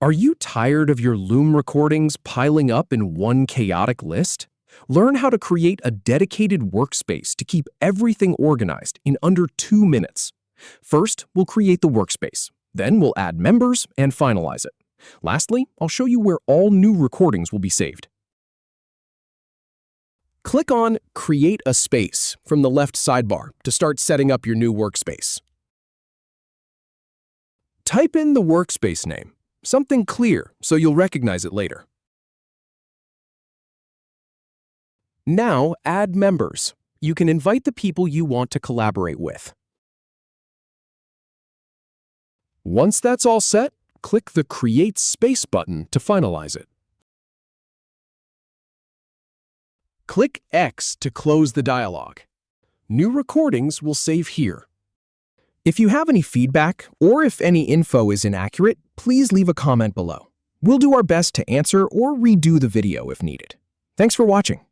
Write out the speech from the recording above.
Are you tired of your Loom recordings piling up in one chaotic list? Learn how to create a dedicated workspace to keep everything organized in under 2 minutes. First, we'll create the workspace. Then we'll add members and finalize it. Lastly, I'll show you where all new recordings will be saved. Click on Create a Space from the left sidebar to start setting up your new workspace. Type in the workspace name, something clear so you'll recognize it later. Now add members. You can invite the people you want to collaborate with. Once that's all set, click the Create Space button to finalize it. Click X to close the dialog. New recordings will save here. If you have any feedback or if any info is inaccurate, please leave a comment below. We'll do our best to answer or redo the video if needed. Thanks for watching.